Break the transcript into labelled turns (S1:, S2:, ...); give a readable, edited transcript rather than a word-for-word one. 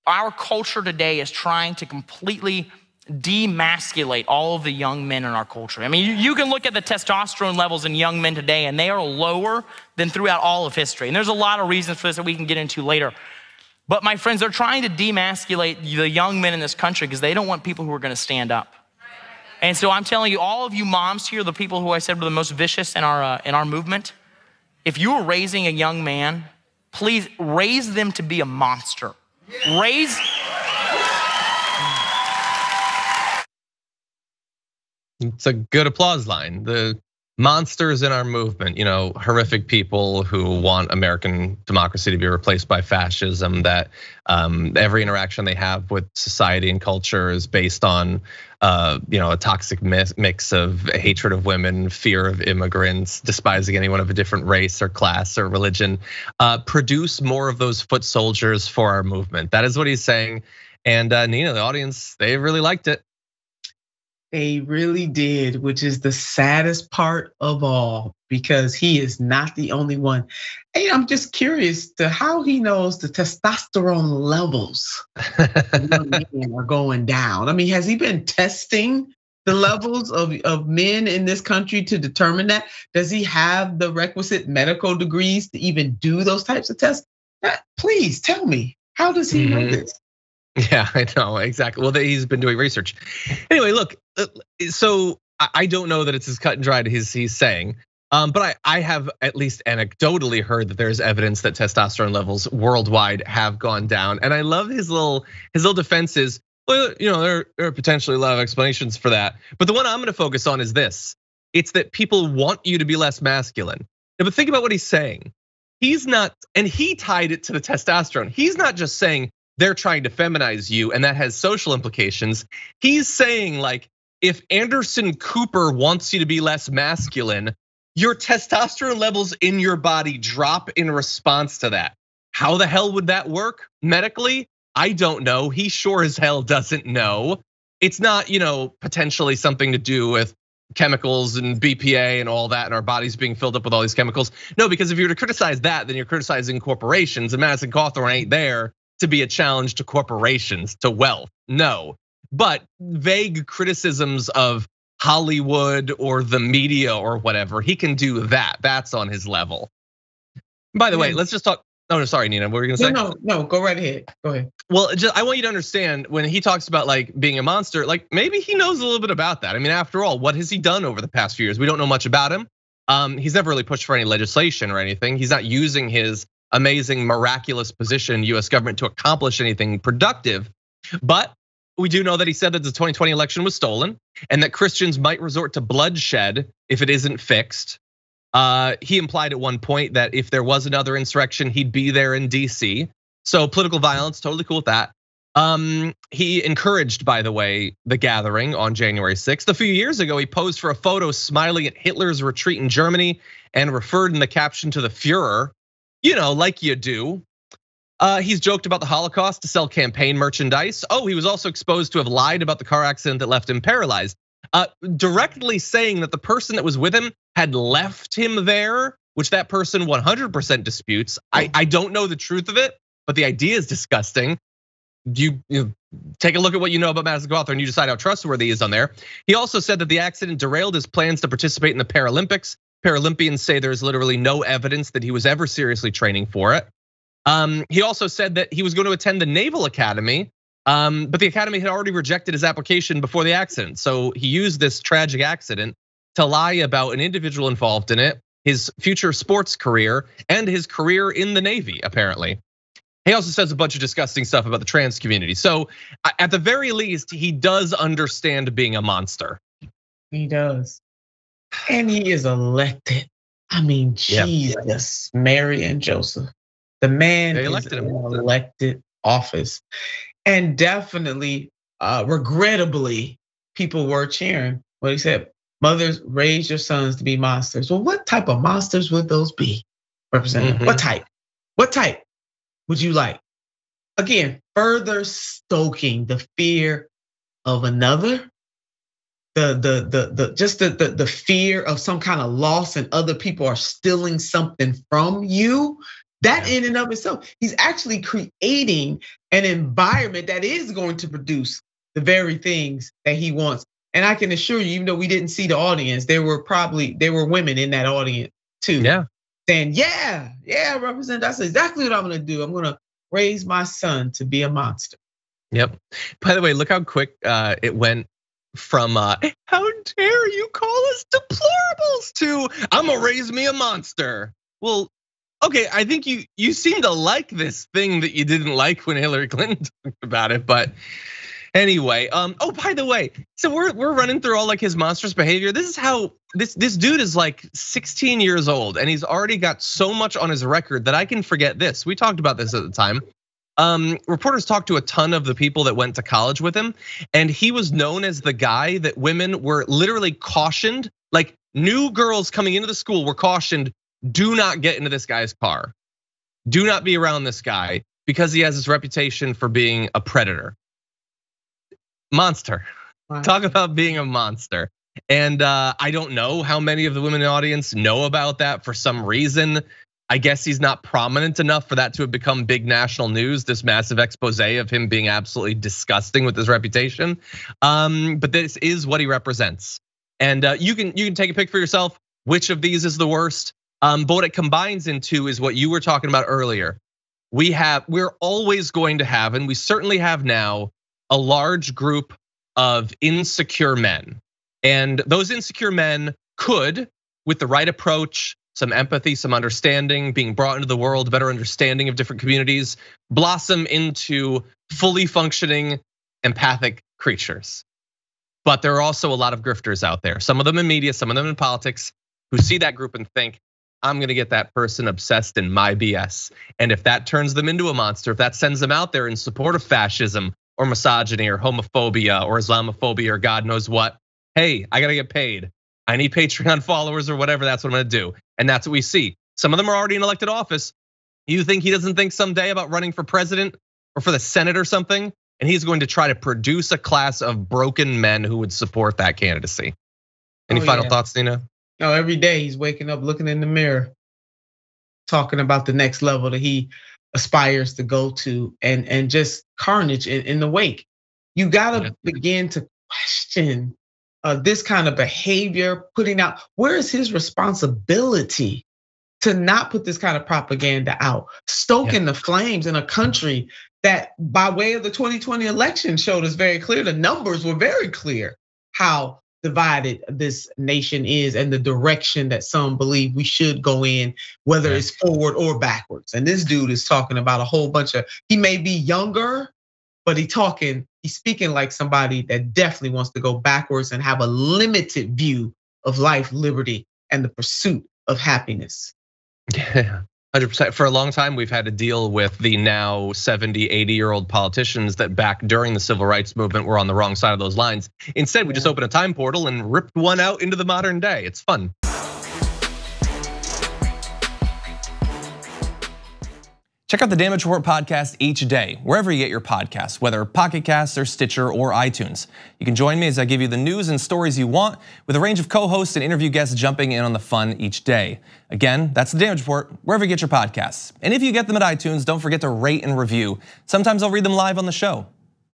S1: our culture today is trying to completely demasculate all of the young men in our culture. I mean, you can look at the testosterone levels in young men today, and they are lower than throughout all of history. And there's a lot of reasons for this that we can get into later. But my friends, they're trying to demasculate the young men in this country because they don't want people who are going to stand up. And so I'm telling you, all of you moms here, the people who I said were the most vicious in our movement, if you are raising a young man, please raise them to be a monster.
S2: It's a good applause line. The monsters in our movement, horrific people who want American democracy to be replaced by fascism, that every interaction they have with society and culture is based on a toxic mix of hatred of women, fear of immigrants, despising anyone of a different race or class or religion. Produce more of those foot soldiers for our movement. That is what he's saying. And Nina, the audience, they really liked it.
S3: They really did, which is the saddest part of all, because he is not the only one. Hey, I'm just curious to how he knows the testosterone levels are going down. I mean, has he been testing the levels of men in this country to determine that? Does he have the requisite medical degrees to even do those types of tests? Please tell me, how does he know this?
S2: Yeah, I know, exactly. Well, he's been doing research. Anyway, look, so I don't know that it's as cut and dried as he's saying, but I have at least anecdotally heard that there's evidence that testosterone levels worldwide have gone down. And I love his little defense is, well, there are potentially a lot of explanations for that. But the one I'm gonna focus on is this. It's that people want you to be less masculine. But think about what he's saying. He's not, and he tied it to the testosterone. He's not just saying, they're trying to feminize you, and that has social implications. He's saying, like, if Anderson Cooper wants you to be less masculine, your testosterone levels in your body drop in response to that. How the hell would that work medically? I don't know. He sure as hell doesn't know. It's not, potentially something to do with chemicals and BPA and all that, and our bodies being filled up with all these chemicals. No, because if you were to criticize that, then you're criticizing corporations, and Madison Cawthorn ain't there to be a challenge to corporations, to wealth. No, but vague criticisms of Hollywood or the media or whatever, he can do that. That's on his level. By the way, let's just talk. Oh, no, sorry, Nina, what were you gonna say?
S3: No, go right ahead, go ahead.
S2: Well, I want you to understand when he talks about like being a monster, like maybe he knows a little bit about that. I mean, after all, what has he done over the past few years? We don't know much about him. He's never really pushed for any legislation or anything. He's not using his amazing, miraculous position in US government to accomplish anything productive. But we do know that he said that the 2020 election was stolen and that Christians might resort to bloodshed if it isn't fixed. He implied at one point that if there was another insurrection, he'd be there in DC. So political violence, totally cool with that. He encouraged, by the way, the gathering on January 6th. A few years ago, he posed for a photo smiling at Hitler's retreat in Germany and referred in the caption to the Fuhrer. Like you do. He's joked about the Holocaust to sell campaign merchandise. Oh, he was also exposed to have lied about the car accident that left him paralyzed. Directly saying that the person that was with him had left him there, which that person 100% disputes. I don't know the truth of it, but the idea is disgusting. You take a look at what you know about Madison Cawthorn and you decide how trustworthy he is on there. He also said that the accident derailed his plans to participate in the Paralympics. Paralympians say there's literally no evidence that he was ever seriously training for it. He also said that he was going to attend the Naval Academy, but the Academy had already rejected his application before the accident. So he used this tragic accident to lie about an individual involved in it, his future sports career, and his career in the Navy, apparently. He also says a bunch of disgusting stuff about the trans community. So at the very least, he does understand being a monster.
S3: He does. And he is elected. I mean, Jesus, Mary and Joseph. The man is in elected office. And definitely, regrettably, people were cheering what he said. Mothers, raise your sons to be monsters. Well, what type of monsters would those be, Representative? What type? What type would you like? Again, further stoking the fear of another, the fear of some kind of loss and other people are stealing something from you. That in and of itself, he's actually creating an environment that is going to produce the very things that he wants. And I can assure you, even though we didn't see the audience, there were women in that audience too.
S2: Yeah.
S3: Saying, yeah, Representative, that's exactly what I'm gonna do. I'm gonna raise my son to be a monster.
S2: Yep. By the way, look how quick it went from how dare you call us deplorables to I'm gonna raise me a monster. Well, okay, I think you seem to like this thing that you didn't like when Hillary Clinton talked about it, but anyway, oh, by the way, so we're running through all like his monstrous behavior. This is how this dude is like 16 years old, and he's already got so much on his record that I can forget this. We talked about this at the time. Reporters talked to a ton of the people that went to college with him, and he was known as the guy that women were literally cautioned, like new girls coming into the school were cautioned, do not get into this guy's car. Do not be around this guy because he has this reputation for being a predator. Monster. Wow. Talk about being a monster. And I don't know how many of the women in the audience know about that for some reason. I guess he's not prominent enough for that to have become big national news, this massive expose of him being absolutely disgusting with his reputation. But this is what he represents. And you can take a pick for yourself, which of these is the worst. But what it combines into is what you were talking about earlier. We're always going to have, and we certainly have now, a large group of insecure men. And those insecure men could, with the right approach, some empathy, some understanding, being brought into the world, better understanding of different communities, blossom into fully functioning, empathic creatures. But there are also a lot of grifters out there, some of them in media, some of them in politics, who see that group and think, I'm gonna get that person obsessed in my BS. And if that turns them into a monster, if that sends them out there in support of fascism or misogyny or homophobia or Islamophobia or God knows what, hey, I gotta get paid. I need Patreon followers or whatever, that's what I'm gonna do. And that's what we see. Some of them are already in elected office. You think he doesn't think someday about running for president or for the Senate or something? And he's going to try to produce a class of broken men who would support that candidacy. Any final thoughts, Nina?
S3: No, every day he's waking up, looking in the mirror, talking about the next level that he aspires to go to, and just carnage in the wake. You gotta begin to question this kind of behavior, putting out, where is his responsibility to not put this kind of propaganda out, stoking the flames in a country that by way of the 2020 election showed us very clear, the numbers were very clear how divided this nation is and the direction that some believe we should go in, whether it's forward or backwards. And this dude is talking about a whole bunch of, he may be younger, but he's speaking like somebody that definitely wants to go backwards and have a limited view of life, liberty, and the pursuit of happiness.
S2: Yeah, 100%. For a long time, we've had to deal with the now 70, 80-year-old politicians that back during the civil rights movement were on the wrong side of those lines. Instead, we just opened a time portal and ripped one out into the modern day. It's fun.
S4: Check out the Damage Report podcast each day, wherever you get your podcasts, whether Pocket Casts or Stitcher or iTunes. You can join me as I give you the news and stories you want, with a range of co-hosts and interview guests jumping in on the fun each day. Again, that's the Damage Report, wherever you get your podcasts. And if you get them at iTunes, don't forget to rate and review. Sometimes I'll read them live on the show.